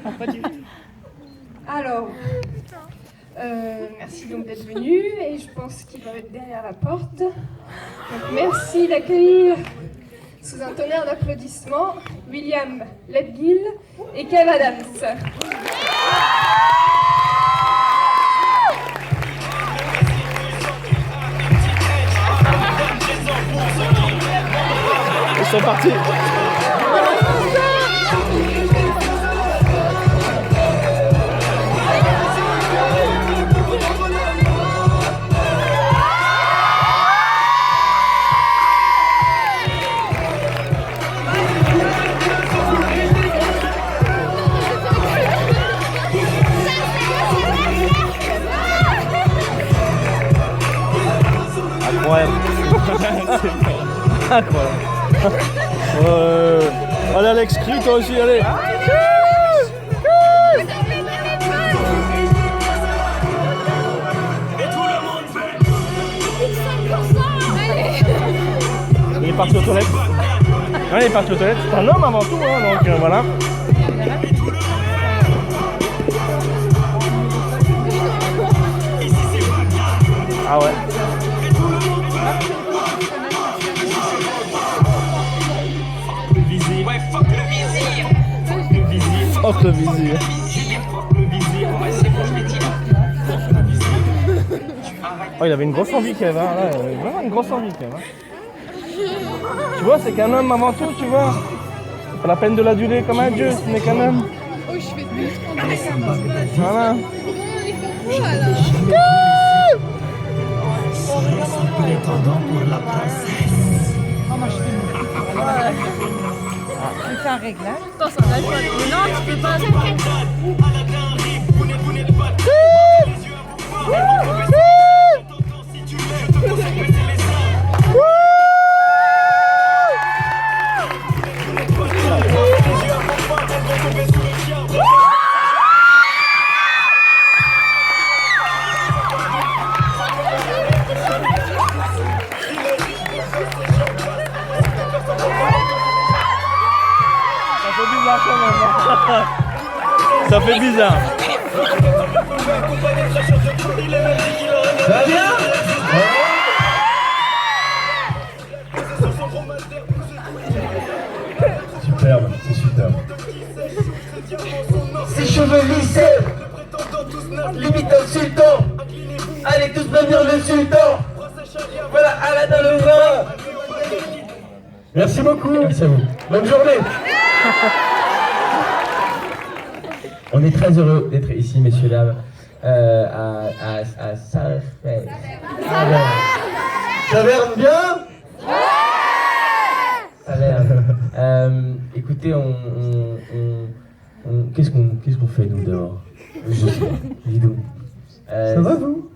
Pas du tout. Alors, merci donc d'être venu et je pense qu'il va être derrière la porte. Donc merci d'accueillir sous un tonnerre d'applaudissements William Ledgill et Kev Adams. Ils sont partis. Incroyable. Incroyable. Allez Alex, crie toi aussi, allez. Il est parti aux toilettes. Il est parti aux toilettes. C'est un homme avant tout, hein, donc voilà. Ah ouais. Fuck le vizir. Oh, il avait une grosse envie, Kev, hein, là, il avait vraiment une grosse envie, Kev. Hein. Tu vois, c'est qu'un homme avant tout, tu vois. Pas la peine de l'aduler comme un dieu, ce n'est qu'un homme. Oh, je fais 2 Voilà. Prétendant pour la princesse. Oh, moi, je fais je fais un réglage. Attends, ça va être pas. Non, tu peux pas. Ça fait bizarre. Ça va bien? Superbe, c'est superbe. Ses cheveux lissés, limite un sultan. Allez tous venir le sultan. Voilà, Aladdin le grand. Merci beaucoup. Merci à vous. Bonne journée. On est très heureux d'être ici, messieurs, dames, à Saverne. Saverne bien? Saverne. Écoutez, qu'est-ce qu'on fait, nous, dehors? Dis-donc. Ça va, vous?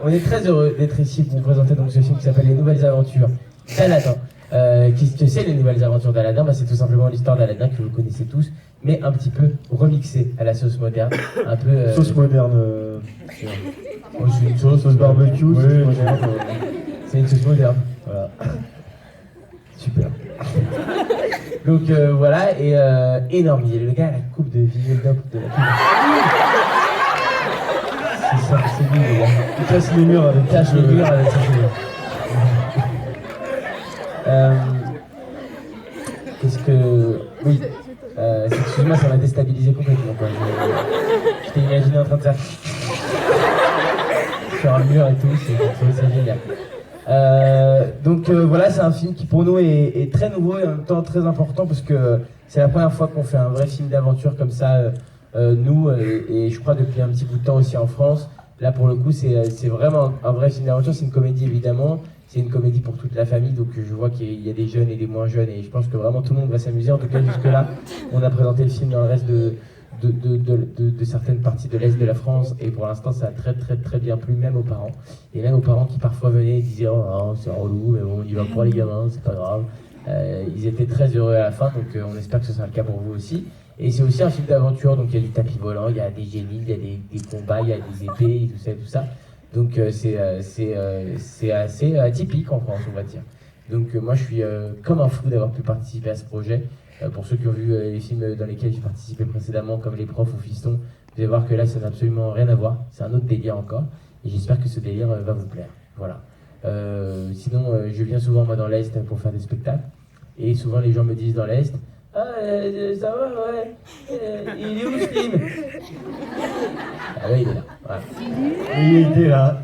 On est très heureux d'être ici pour vous présenter donc ce film qui s'appelle Les Nouvelles Aventures d'Aladin. Qu'est-ce que c'est Les Nouvelles Aventures d'Aladin? C'est tout simplement l'histoire d'Aladin que vous connaissez tous, mais un petit peu remixée à la sauce moderne. Un peu. Sauce moderne. Oh, c'est une sauce barbecue. Oui, sauce moderne. c'est une sauce moderne. Voilà. Super. Donc voilà, et énorme. Il y a le gars à la coupe de visuel d'op de la coupe. C'est ça, c'est lui, le gars. Il casse les murs avec Cache les murs avec sa cheveux. Qu'est-ce que... Oui. Excuse-moi, ça m'a déstabilisé complètement, quoi. Je t'ai imaginé en train de faire... sur un mur et tout, c'est génial. Donc voilà, c'est un film qui pour nous est très nouveau et en même temps très important parce que c'est la première fois qu'on fait un vrai film d'aventure comme ça, nous, et je crois depuis un petit bout de temps aussi en France. Là pour le coup c'est vraiment un vrai film d'aventure, c'est une comédie évidemment, c'est une comédie pour toute la famille, donc je vois qu'il y a des jeunes et des moins jeunes et je pense que vraiment tout le monde va s'amuser. En tout cas jusque là, on a présenté le film dans le reste de certaines parties de l'Est de la France et pour l'instant ça a très bien plu même aux parents et même aux parents qui parfois venaient et disaient oh c'est relou mais bon on y va pour les gamins, c'est pas grave. Ils étaient très heureux à la fin, donc on espère que ce sera le cas pour vous aussi. Et c'est aussi un film d'aventure, donc il y a du tapis volant, il y a des génies, il y a des combats, il y a des épées et tout ça. Donc c'est assez atypique en France, on va dire. Donc moi je suis comme un fou d'avoir pu participer à ce projet. Pour ceux qui ont vu les films dans lesquels j'ai participé précédemment, comme Les Profs ou Fiston, vous allez voir que là, ça n'a absolument rien à voir. C'est un autre délire encore. Et j'espère que ce délire va vous plaire. Voilà. Sinon, je viens souvent moi dans l'Est pour faire des spectacles. Et souvent, les gens me disent dans l'Est, ah, ça va, ouais. Il est où Slim? Ah ouais, il est là. Voilà. Il était là.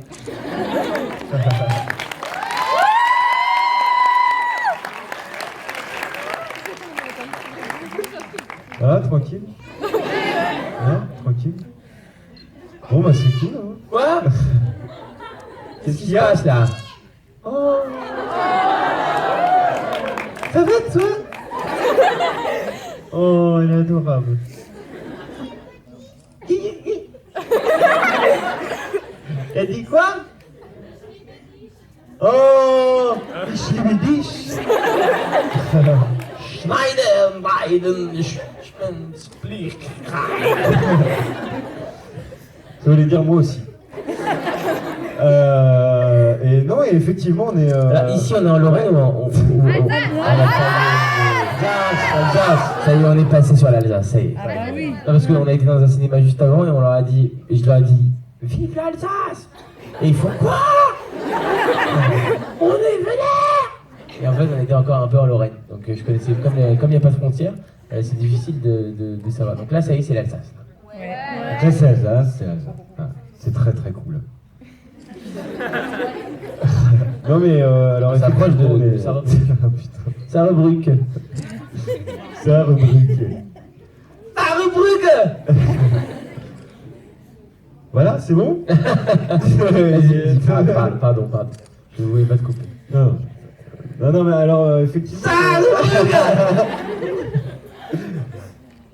Ah, tranquille. Hein, tranquille. Bon, bah c'est cool. Hein. Quoi? Qu'est-ce qui se passe là? Oh. Ça va toi? Oh, elle est adorable. Elle dit quoi? Oh, Schmidisch. Schneider, Biden, Splich. Ça voulait dire moi aussi. Et non, et effectivement, on est. Alors, ici, on est en Lorraine ou à la Alsace. Ça y est, on est passé sur l'Alsace. Ça y est. Ah bah oui. Non, parce qu'on a été dans un cinéma juste avant et on leur a dit, et je leur ai dit, vive l'Alsace! Et ils font quoi? On est vénère! Et en fait, on était encore un peu en Lorraine. Donc je connaissais, comme il n'y a pas de frontières, c'est difficile de savoir. Donc là, ça y est, c'est l'Alsace. Après, c'est Alsace, c'est Alsace. Ah, c'est très très cool. Non mais alors Ça approche de- effectivement, on est- ça va. Ah, putain. Ça rebruque. Ça rubrique. Ça rebruque! Voilà, c'est bon. Vas-y, pardon. Je ne voulais pas te couper. Non, mais alors effectivement.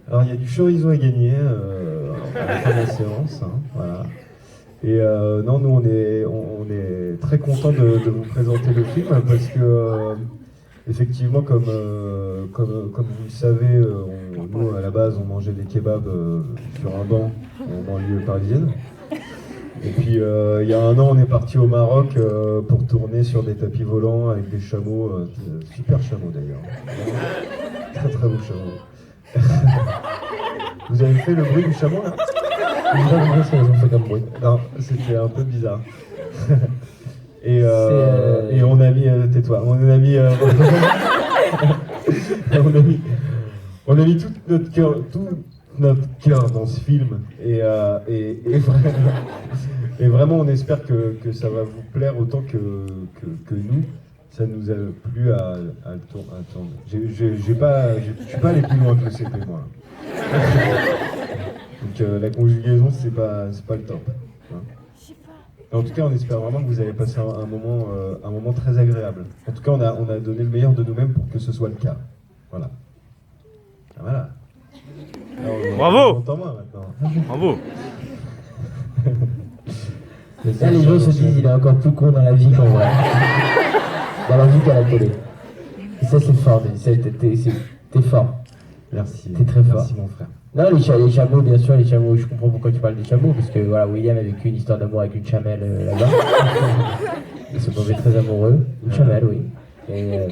Alors il y a du chorizo à gagner à la fin de la séance, hein, voilà. Et non, nous on est très contents de vous présenter le film parce que effectivement comme vous le savez, nous à la base on mangeait des kebabs sur un banc en banlieue parisienne. Et puis il y a un an on est parti au Maroc pour tourner sur des tapis volants avec des chameaux, super chameaux d'ailleurs. Très très beaux chameaux. Vous avez fait le bruit du chameau là? Je sais pas pourquoi ils ont fait comme bruit. Non, c'était un peu bizarre. Et on a mis, tais-toi, on a mis, on a mis tout notre cœur dans ce film et vraiment on espère que ça va vous plaire autant que nous. Ça nous a plu à le tourner. Je suis pas allé plus loin que le CP moi. Donc la conjugaison c'est pas le top. Hein. En tout cas on espère vraiment que vous allez passer un moment très agréable. En tout cas on a donné le meilleur de nous-mêmes pour que ce soit le cas. Voilà. Ah, voilà. Alors, Bravo. on entend moins maintenant. Bravo. Là, les gens se disent il est encore plus con dans la vie qu'en vrai. Dans la vie qu'à la télé. Et ça, c'est fort. T'es fort. Merci. T'es très fort. Merci mon frère. Non, les chameaux, bien sûr, les chameaux, je comprends pourquoi tu parles des chameaux, parce que voilà, William a vécu une histoire d'amour avec une chamelle là-bas. Ils se tombaient très amoureux. Une chamelle, oui.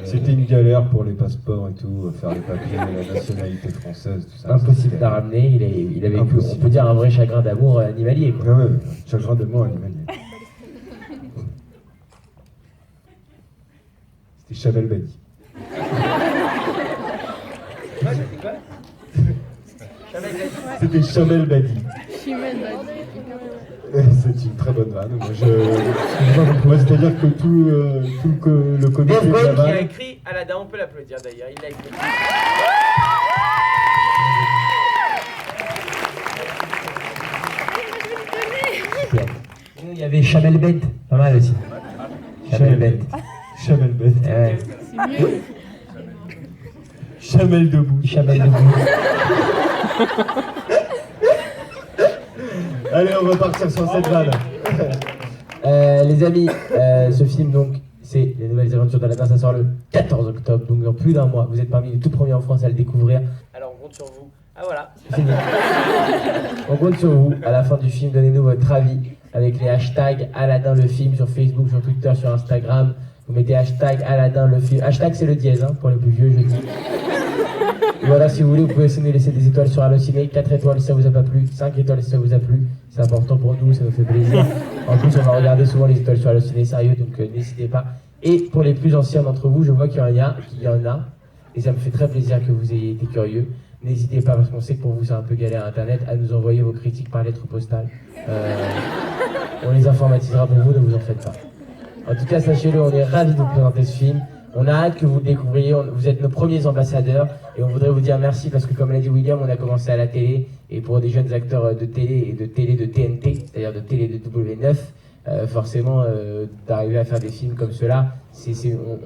C'était une galère pour les passeports et tout, faire les papiers, la nationalité française, tout ça. Impossible à ramener, il a vécu, Impossible. on peut dire, un vrai chagrin d'amour animalier, quoi. Ah ouais, chagrin d'amour animalier. C'était Chamel Badi. C'était Chamel Badi. C'est une très bonne vanne. Moi, c'est-à-dire que tout le comité Dave de la Gold qui a vanne. écrit Aladdin, on peut l'applaudir d'ailleurs, il l'a écrit. Nous, il y avait Chamel Bête, pas mal aussi. Chamel Bête. Chamel Bête. Ouais. Chamel debout. Chamel debout. Allez, on va partir sur cette vanne. Les amis, ce film donc, c'est Les Nouvelles Aventures d'Aladin, ça sort le 14 octobre, donc dans plus d'un mois. Vous êtes parmi les tout premiers en France à le découvrir. Alors on compte sur vous. Ah voilà. C'est fini. On compte sur vous. À la fin du film, donnez-nous votre avis avec les hashtags Aladin le film sur Facebook, sur Twitter, sur Instagram. Vous mettez hashtag Aladin le film. Hashtag c'est le dièse, hein, pour les plus vieux, je dis. Ou alors si vous voulez, vous pouvez aussi nous laisser des étoiles sur Allociné. 4 étoiles si ça vous a pas plu, 5 étoiles si ça vous a plu. C'est important pour nous, ça nous fait plaisir. En plus, on va regarder souvent les étoiles sur Allociné, sérieux, donc n'hésitez pas. Et pour les plus anciens d'entre vous, je vois qu'il y en a, et ça me fait très plaisir que vous ayez été curieux. N'hésitez pas, parce qu'on sait que pour vous c'est un peu galère Internet, à nous envoyer vos critiques par lettre postale. On les informatisera pour vous, ne vous en faites pas. En tout cas, sachez-le, on est ravis de vous présenter ce film. On a hâte que vous le découvriez, vous êtes nos premiers ambassadeurs et on voudrait vous dire merci parce que comme l'a dit William, on a commencé à la télé et pour des jeunes acteurs de télé et de télé de TNT, c'est-à-dire de télé de W9, forcément d'arriver à faire des films comme ceux-là,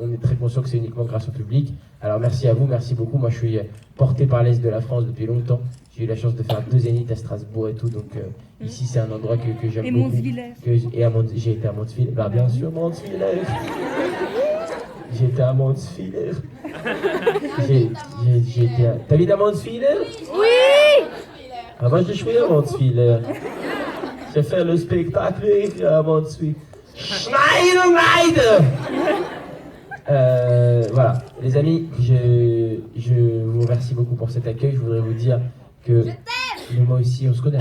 on est très conscient que c'est uniquement grâce au public. Alors merci à vous, merci beaucoup. Moi je suis porté par l'Est de la France depuis longtemps. J'ai eu la chance de faire 2 zéniths à Strasbourg et tout, donc ici c'est un endroit que j'aime beaucoup. Et j'ai été à Montsviller, bah bien sûr Montsviller. J'ai été à Montsviller. J'ai été à... T'habites à Montsviller? Oui! Ah, moi, je suis à Montsviller. J'ai fait le spectacle à Montsviller. Schneider! Voilà. Les amis, je vous remercie beaucoup pour cet accueil. Je voudrais vous dire que... Mais moi aussi, on se connaît.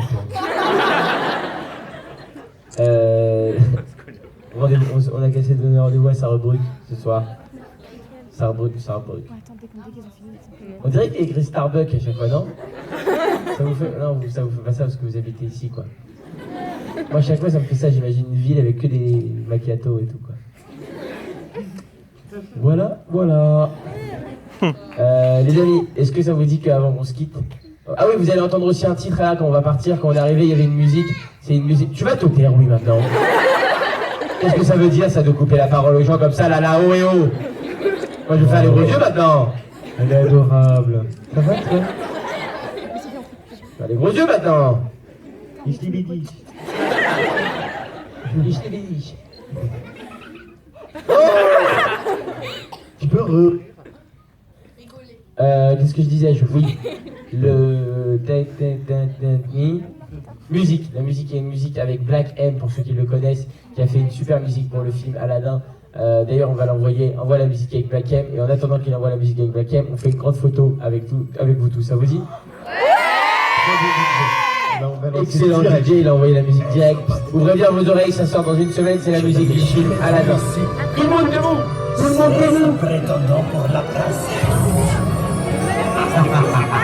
On a cassé de donner rendez-vous à Sarrebruck ce soir. Sarrebruck. On dirait qu'il y a écrit Starbucks à chaque fois, non? Ça vous fait pas ça parce que vous habitez ici, quoi. Moi, à chaque fois, ça me fait ça. J'imagine une ville avec que des macchiatos et tout, quoi. Voilà. Les amis, est-ce que ça vous dit qu'avant qu'on se quitte... Ah oui, vous allez entendre aussi un titre là quand on va partir. Quand on est arrivé, il y avait une musique. C'est une musique... Tu vas te taire, oui, maintenant. Qu'est-ce que ça veut dire, ça, de couper la parole aux gens comme ça, là, oh et oh? Moi, je vais faire les gros yeux maintenant. Elle est adorable. Ça va, toi? Faire les gros yeux maintenant. Ichli-bidi. Oh! Tu peux qu'est-ce que je disais? Oui. Musique. La musique est une musique avec Black M, pour ceux qui le connaissent, qui a fait une super musique pour le film Aladdin. D'ailleurs, on va l'envoyer, envoie la musique avec Black M, et en attendant qu'il envoie la musique avec Black M, on fait une grande photo avec vous tous. Ça vous dit? Excellent DJ, il a envoyé la musique direct. Ouvrez bien vos oreilles, ça sort dans une semaine, c'est la musique du film Aladdin. Tout le monde debout! Tout le monde debout! Prétendant pour la place.